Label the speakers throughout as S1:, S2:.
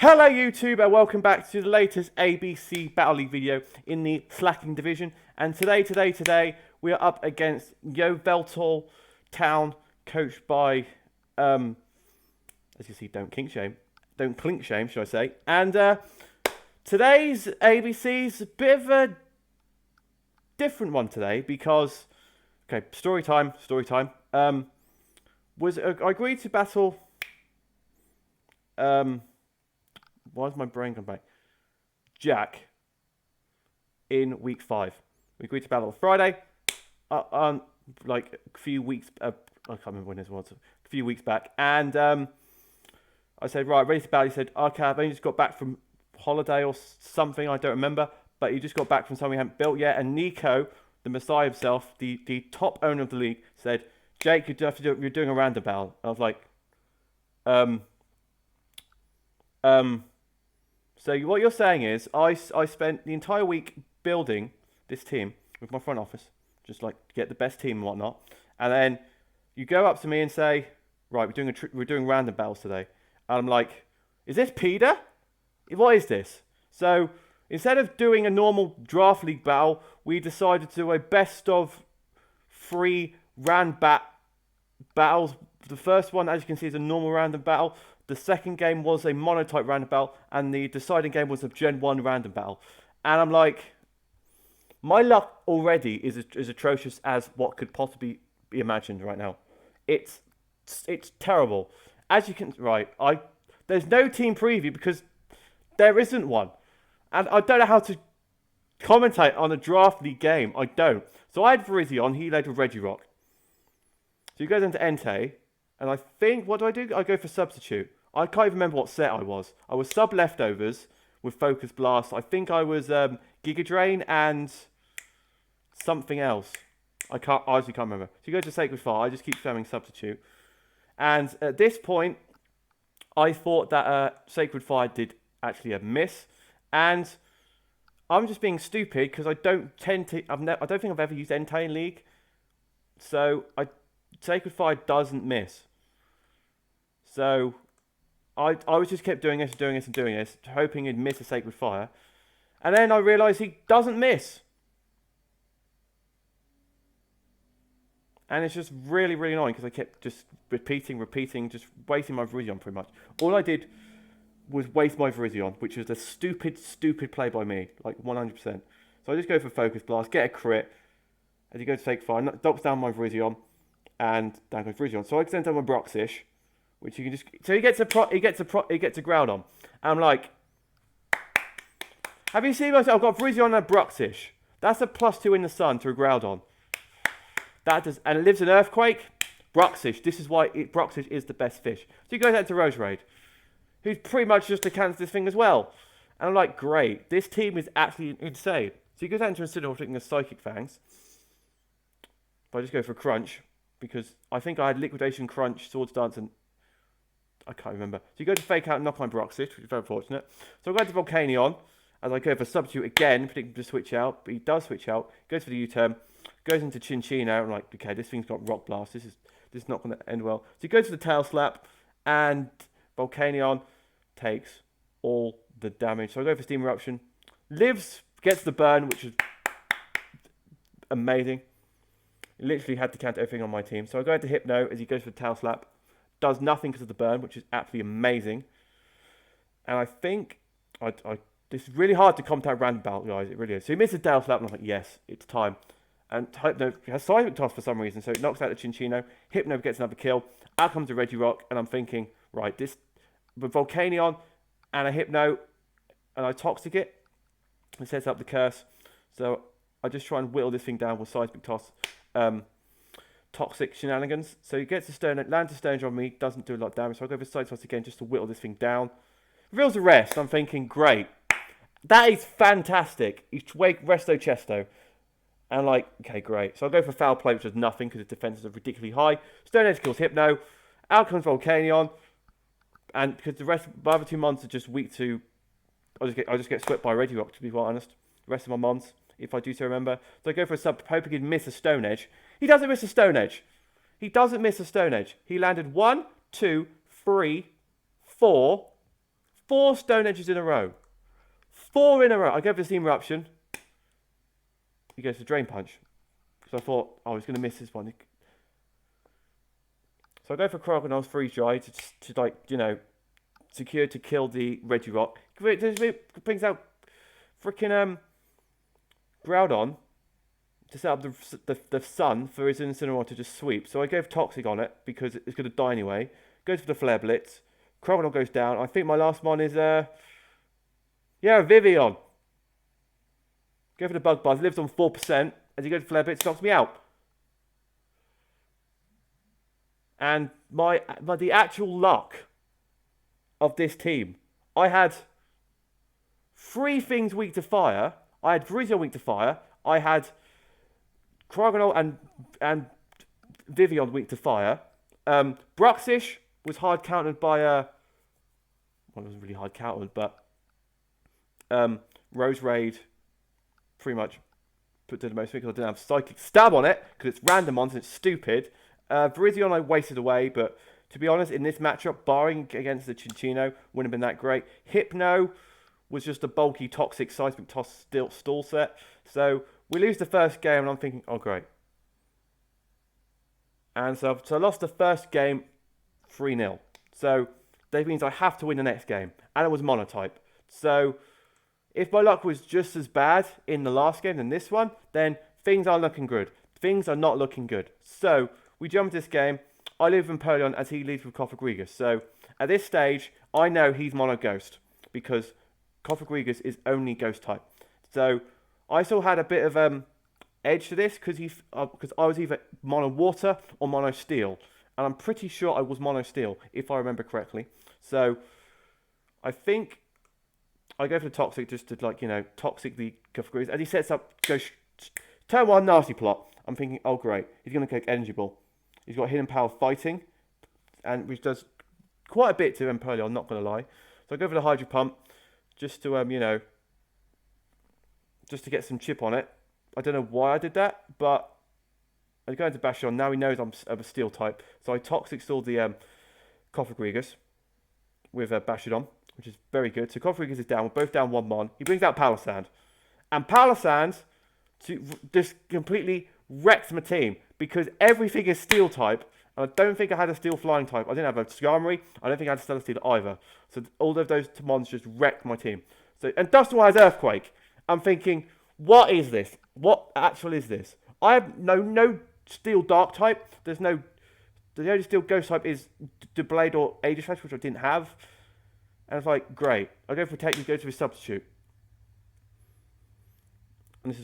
S1: Hello YouTube and welcome back to the latest ABC Battle League video in the Slaking division. And today we are up against Yeoveltal Town, coached by as you see, don't clink shame, should I say. And today's ABC's a bit of a different one today because story time. I agreed to battle why is my brain come back? Jack in week 5. We agreed to battle on Friday. Like a few weeks. I can't remember when this was. A few weeks back, and I said, right, ready to battle. He said, okay, I've only just got back from holiday or something. I don't remember, but he just got back from something we haven't built yet. And Nico, the Messiah himself, the top owner of the league, said, Jake, you're doing a random battle. I was like, So what you're saying is, I spent the entire week building this team with my front office, just like to get the best team and whatnot, and then you go up to me and say, right, we're doing random battles today, and I'm like, is this PETA? What is this? So instead of doing a normal draft league battle, we decided to do a best of 3 battles. The first one, as you can see, is a normal random battle. The second game was a monotype random battle, and the deciding game was a Gen 1 random battle. And I'm like, my luck already is atrocious as what could possibly be imagined right now. It's terrible. As you can, there's no team preview because there isn't one. And I don't know how to commentate on a draft league game. I don't. So I had Virizion, he led with Regirock. So he goes into Entei, and I think, what do? I go for substitute. I can't even remember what set I was. I was sub leftovers with Focus Blast. I think I was Giga Drain and something else. I honestly can't remember. So you go to Sacred Fire. I just keep spamming substitute. And at this point, I thought that Sacred Fire did actually a miss. And I'm just being stupid because I don't think I've ever used Entei in League. So Sacred Fire doesn't miss. So I was just kept doing this, hoping he'd miss a Sacred Fire. And then I realised he doesn't miss. And it's just really, really annoying because I kept just repeating, just wasting my Virizion pretty much. All I did was waste my Virizion, which was a stupid play by me, like 100%. So I just go for Focus Blast, get a crit. As you go to Sacred Fire, knocks down my Virizion, and down goes Virizion. So I extend down my Broxish, which you can just, so he gets a Groudon. And I'm like, have you seen myself? I've got Virizion and a Broxish. That's a +2 in the sun to a Groudon. That does, and it lives in Earthquake. Broxish. This is why Broxish is the best fish. So he goes out to Roserade, who's pretty much just to cancel this thing as well. And I'm like, great, this team is actually insane. So he goes out into Incineroar, taking a Psychic Fangs. But I just go for Crunch, because I think I had Liquidation, Crunch, Swords Dance, and I can't remember. So you go to Fake Out and knock my Broxish, which is very fortunate. So I go to Volcanion, as I go for Substitute again, predicting to switch out, but he does switch out, goes for the U-turn, goes into Chinchino, I'm like, okay, this thing's got Rock Blast, this is not going to end well. So he goes for the Tail Slap, and Volcanion takes all the damage. So I go for Steam Eruption, lives, gets the burn, which is amazing. Literally had to counter everything on my team. So I go into Hypno as he goes for the Tail Slap. Does nothing because of the burn, which is absolutely amazing. And I think this is really hard to commentate random battle, guys. It really is. So he misses Tail Slap, and I'm like, yes, it's time. And Hypno has Seismic Toss for some reason, so it knocks out the Chinchino. Hypno gets another kill. Out comes the Regirock, and I'm thinking, right, this with Volcanion and a Hypno, and I Toxic it. It sets up the Curse. So I just try and whittle this thing down with Seismic Toss. Toxic shenanigans. So he gets a Stone, lands a Stone on me, doesn't do a lot of damage. So I go for Side Toss again just to whittle this thing down. Reveals the rest. I'm thinking, great. That is fantastic. He's Resto Chesto. And like, okay, great. So I'll go for Foul Play, which does nothing because its defenses are ridiculously high. Stone Edge kills Hypno. Out comes Volcanion. And because the other 2 mons are just weak to, I just get swept by Regirock, to be quite honest. The rest of my mons, if I do so remember. So I go for a sub, hoping he'd miss a Stone Edge. He doesn't miss a Stone Edge. He landed 1, 2, 3, 4, 4 stone edges in a row. 4 in a row. I go for the Steam Eruption. He goes for Drain Punch. So I thought, oh, he's going to miss this one. So I go for Crocodile's Freeze Dry to like, you know, secure to kill the Regirock. It brings out freaking Groudon to set up the sun for his Incineroar to just sweep. So I go for Toxic on it because it's going to die anyway. Goes for the Flare Blitz. Crocodile goes down. I think my last one is Vivian. Go for the Bug Buzz. Lives on 4%. As he goes for Flare Blitz, knocks me out. And the actual luck of this team, I had 3 things weak to fire. I had Virizion weak to fire. I had Crocodile and Vivian weak to fire. Bruxish was hard countered by well, it wasn't really hard countered, but Rose Raid pretty much put to the most because I didn't have Psychic Stab on it because it's random on and it's stupid. Virizion I wasted away, but to be honest, in this matchup, barring against the Chinchino, wouldn't have been that great. Hypno was just a bulky, toxic, seismic toss stall set. So we lose the first game, and I'm thinking, oh, great. And so I lost the first game 3-0. So that means I have to win the next game. And it was monotype. So if my luck was just as bad in the last game than this one, then things are looking good. Things are not looking good. So we jump into this game. I live with Empoleon as he leads with Cofagrigus. So at this stage, I know he's mono ghost because Cofagrigus is only ghost type. So I still had a bit of edge to this because I was either mono water or mono steel, and I'm pretty sure I was mono steel if I remember correctly. So I think I go for the toxic just to, like, you know, toxic the Cofagrigus as he sets up. Goes turn 1 nasty plot. I'm thinking, oh great, he's going to click Energy Ball. He's got Hidden Power Fighting, and which does quite a bit to Empoleon, I'm not going to lie. So I go for the Hydro Pump, just to, you know, just to get some chip on it. I don't know why I did that, but I go into Bastion. Now he knows I'm of a Steel type, so I Toxic Stalled the Cofagrigus with Bastion, which is very good. So Cofagrigus is down, we're both down 1 mon. He brings out Palossand, and Palossand just completely wrecks my team because everything is Steel type, and I don't think I had a Steel Flying type. I didn't have a Skarmory. I don't think I had a Stellar Steel either. So all of those mons just wrecked my team. So and Dustin has Earthquake. I'm thinking, what is this? What actually is this? I have no Steel Dark type. The only Steel Ghost type is Blade or Aegislash, which I didn't have. And it's like, great. I go for Protect, go to his Substitute. And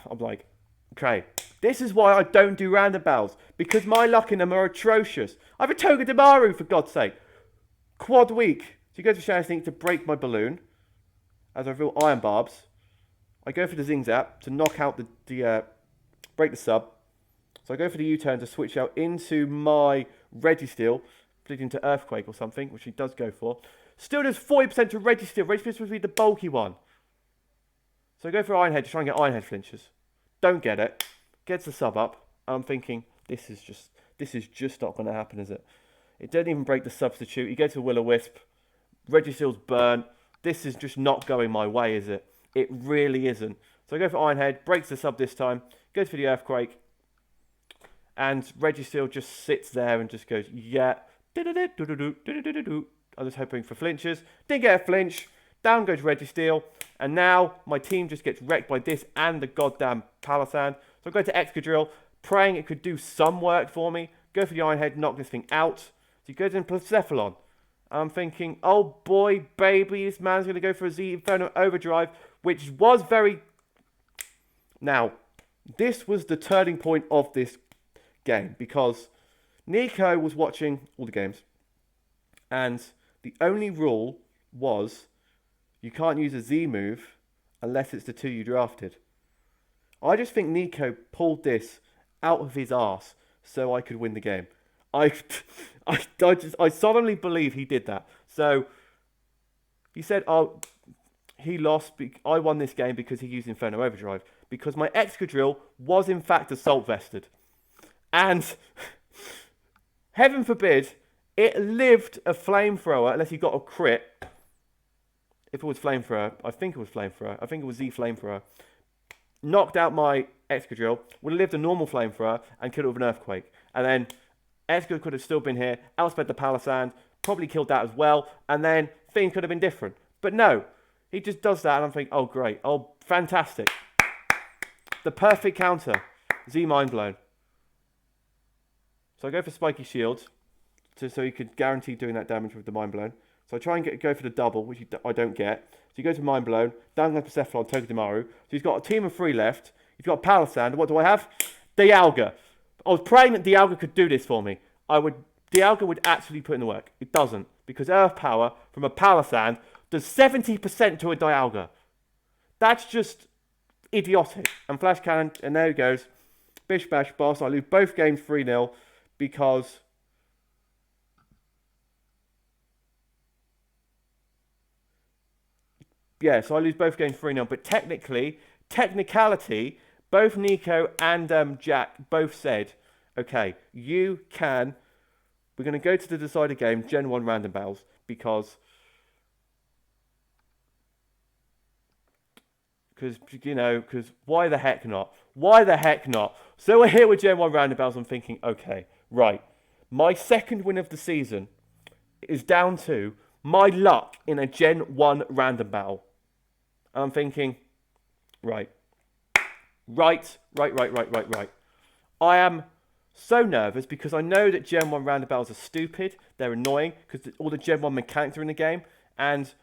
S1: I'm like, okay, this is why I don't do random battles, because my luck in them are atrocious. I have a Togedemaru, for God's sake. Quad weak. So you go for Shadow Sneak to break my balloon, as I reveal Iron Barbs. I go for the Zing Zap to knock out break the sub. So I go for the U-turn to switch out into my Registeel, leading to Earthquake or something, which he does go for. Still does 40% to Registeel. Registeel is supposed to be the bulky one. So I go for Iron Head to try and get Iron Head flinches. Don't get it. Gets the sub up. And I'm thinking, this is just not going to happen, is it? It didn't even break the substitute. He goes to Will-O-Wisp. Registeel's burnt. This is just not going my way, is it? It really isn't. So I go for Iron Head. Breaks the sub this time. Goes for the Earthquake. And Registeel just sits there and just goes, yeah. I was hoping for flinches. Didn't get a flinch. Down goes Registeel. And now my team just gets wrecked by this and the goddamn Palossand. So I go to Excadrill, praying it could do some work for me. Go for the Iron Head, knock this thing out. So he goes in Persephone. I'm thinking, oh boy, baby, this man's going to go for a Z Inferno Overdrive, which was very... Now, this was the turning point of this game, because Nico was watching all the games, and the only rule was you can't use a Z move unless it's the 2 you drafted. I just think Nico pulled this out of his arse so I could win the game. I solemnly believe he did that. So he said, "Oh, he lost. I won this game because he used Inferno Overdrive because my Excadrill was in fact assault vested, and heaven forbid it lived a flamethrower unless he got a crit, if it was Flamethrower, I think it was Flamethrower, I think it was Z Flamethrower, knocked out my Excadrill, would have lived a normal Flamethrower and killed it with an Earthquake. And then Excadrill could have still been here, outsped the Palisand, probably killed that as well, and then things could have been different. But no, he just does that, and I'm thinking, oh great, oh fantastic. The perfect counter. Z Mind Blown. So I go for Spiky Shield, so he could guarantee doing that damage with the Mind Blown. So I try and go for the double, which I don't get. So he goes for Mind Blown, down goes Persephone, Togedemaru. So he's got a team of 3 left. He's got Palisand. What do I have? Dialga. I was praying that Dialga could do this for me. Dialga would actually put in the work. It doesn't, because Earth Power from a Palisand does 70% to a Dialga. That's just idiotic. And Flash Cannon, and there he goes. Bish Bash Boss. I lose both games 3-0 because... yeah, so I lose both games 3-0. But technicality, both Nico and Jack both said, okay, you can... we're going to go to the decider game, Gen 1 random battles, because, you know, because why the heck not? Why the heck not? So we're here with Gen 1 random battles. I'm thinking, okay, right. My second win of the season is down to my luck in a Gen 1 random battle. And I'm thinking, right. I am so nervous because I know that Gen 1 random battles are stupid. They're annoying because all the Gen 1 mechanics are in the game. And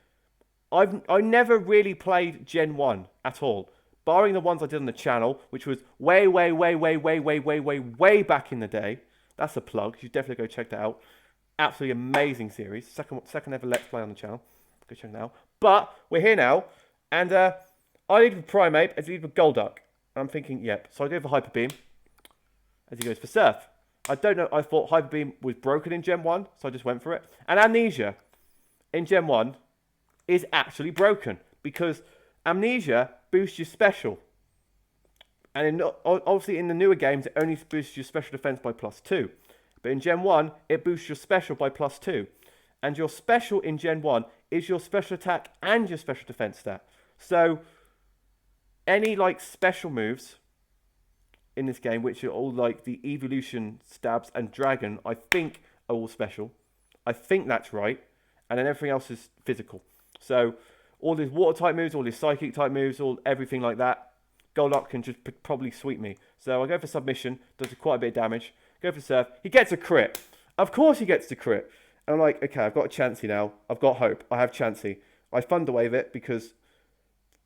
S1: I never really played Gen 1 at all. Barring the ones I did on the channel, which was way back in the day. That's a plug. You should definitely go check that out. Absolutely amazing series. Second ever Let's Play on the channel. Go check it out. But we're here now. And I lead with Primeape as he leads with Golduck. And I'm thinking, yep. So I go for Hyper Beam as he goes for Surf. I don't know. I thought Hyper Beam was broken in Gen 1, so I just went for it. And Amnesia in Gen 1 is actually broken because Amnesia boosts your special. And obviously in the newer games, it only boosts your special defense by +2. But in Gen 1, it boosts your special by +2. And your special in Gen 1 is your special attack and your special defense stat. So any like special moves in this game, which are all like the evolution, stabs, and dragon, I think are all special. I think that's right. And then everything else is physical. So all these water type moves, all these psychic type moves, everything like that, Golduck can just probably sweep me. So I go for submission, does quite a bit of damage. Go for Surf. He gets a crit. Of course he gets the crit. And I'm like, okay, I've got a Chansey now. I've got hope. I have Chansey. I Thunderwave it because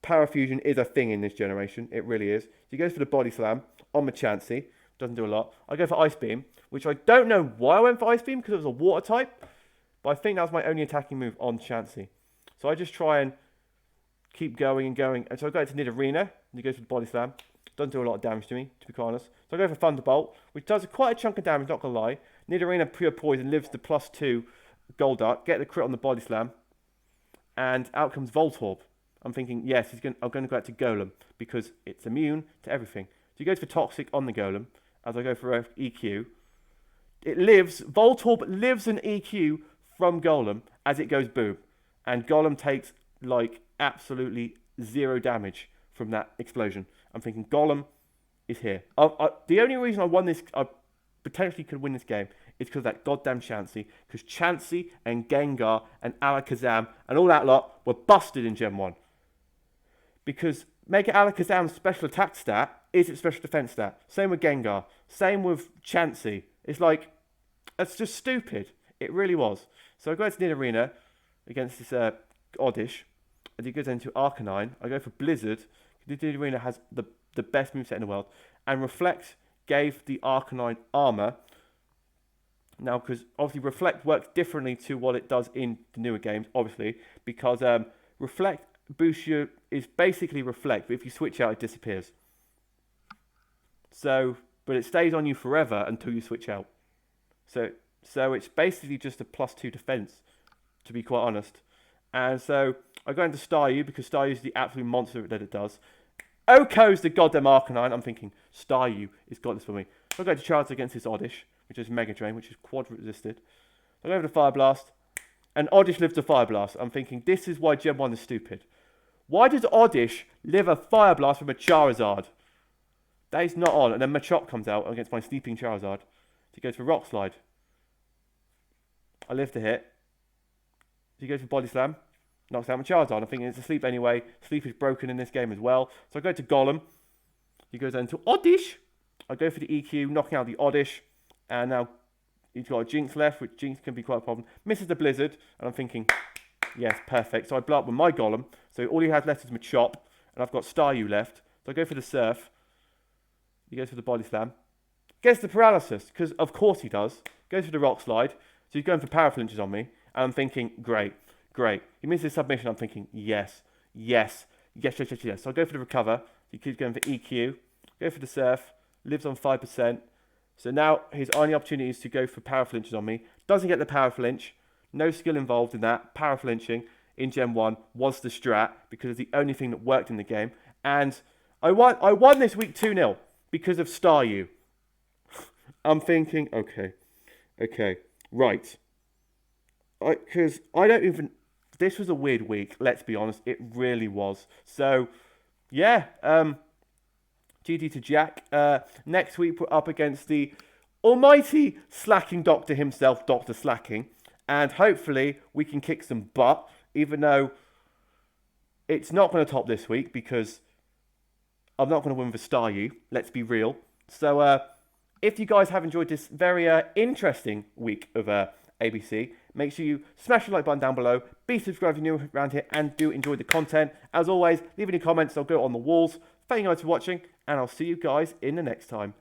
S1: Power Fusion is a thing in this generation. It really is. So he goes for the Body Slam on my Chansey. Doesn't do a lot. I go for Ice Beam, which I don't know why I went for Ice Beam because it was a water type. But I think that was my only attacking move on Chansey. So I just try and keep going and going. And so I go to Nidorina, and he goes for the Body Slam. Doesn't do a lot of damage to me, to be quite honest. So I go for Thunderbolt, which does quite a chunk of damage, not going to lie. Nidorina Pure Poison lives to +2 Golduck. Get the crit on the Body Slam. And out comes Voltorb. I'm thinking, yes, I'm going to go out to Golem because it's immune to everything. So he goes for Toxic on the Golem as I go for EQ. Voltorb lives an EQ from Golem as it goes boom. And Golem takes like absolutely 0 damage from that explosion. I'm thinking Golem is here. The only reason I won this, I potentially could win this game, is because of that goddamn Chansey. Because Chansey and Gengar and Alakazam and all that lot were busted in Gen 1. Because Mega Alakazam's special attack stat is its special defense stat. Same with Gengar. Same with Chansey. It's like, that's just stupid. It really was. So I go to Nidorina against this Oddish. As he goes into Arcanine, I go for Blizzard. Nidorina has the best moveset in the world. And Reflect gave the Arcanine armor. Now, because obviously Reflect works differently to what it does in the newer games, obviously. Because Reflect boosts you, is basically Reflect, but if you switch out, it disappears. So, but it stays on you forever until you switch out. So it's basically just a +2 defense, to be quite honest. And so I go into Staryu because Staryu is the absolute monster that it does. Oko's the goddamn Arcanine. I'm thinking Staryu has got this for me. So I go to Charizard against this Oddish, which is Mega Drain, which is quad resisted. So I go over to Fire Blast. And Oddish lived a Fire Blast. I'm thinking, this is why Gen 1 is stupid. Why does Oddish live a Fire Blast from a Charizard? That is not on. And then Machop comes out against my sleeping Charizard. He goes for Rock Slide. I live to hit. He goes for Body Slam. Knocks out my Charizard. I'm thinking it's asleep anyway. Sleep is broken in this game as well. So I go to Golem. He goes into Oddish. I go for the EQ, knocking out the Oddish. And now he's got a Jinx left, which Jinx can be quite a problem. Misses the Blizzard. And I'm thinking, yes, perfect. So I blow up with my Golem. So all he has left is Machop. And I've got Staryu left. So I go for the Surf. He goes for the Body Slam. Gets the Paralysis, because of course he does. Goes for the Rock Slide. So he's going for Power Flinches on me. And I'm thinking, great. He misses his submission. I'm thinking, yes. So I go for the Recover. He keeps going for EQ. Go for the Surf. Lives on 5%. So now his only opportunity is to go for Power Flinches on me. Doesn't get the Power Flinch. No skill involved in that. Power Flinching in Gen 1 was the strat because it's the only thing that worked in the game. And I won this week 2-0 because of Staryu. I'm thinking, okay, right. Because I don't even... This was a weird week, let's be honest. It really was. So, yeah. GG to Jack. Next week, we're up against the almighty Slaking Doctor himself, Dr. Slaking. And hopefully, we can kick some butt. Even though it's not going to top this week because I'm not going to win with Staryu. Let's be real. So, if you guys have enjoyed this very interesting week of ABC, make sure you smash the like button down below, be subscribed if you're new around here, and do enjoy the content. As always, leave any comments, I'll go on the walls. Thank you guys for watching, and I'll see you guys in the next time.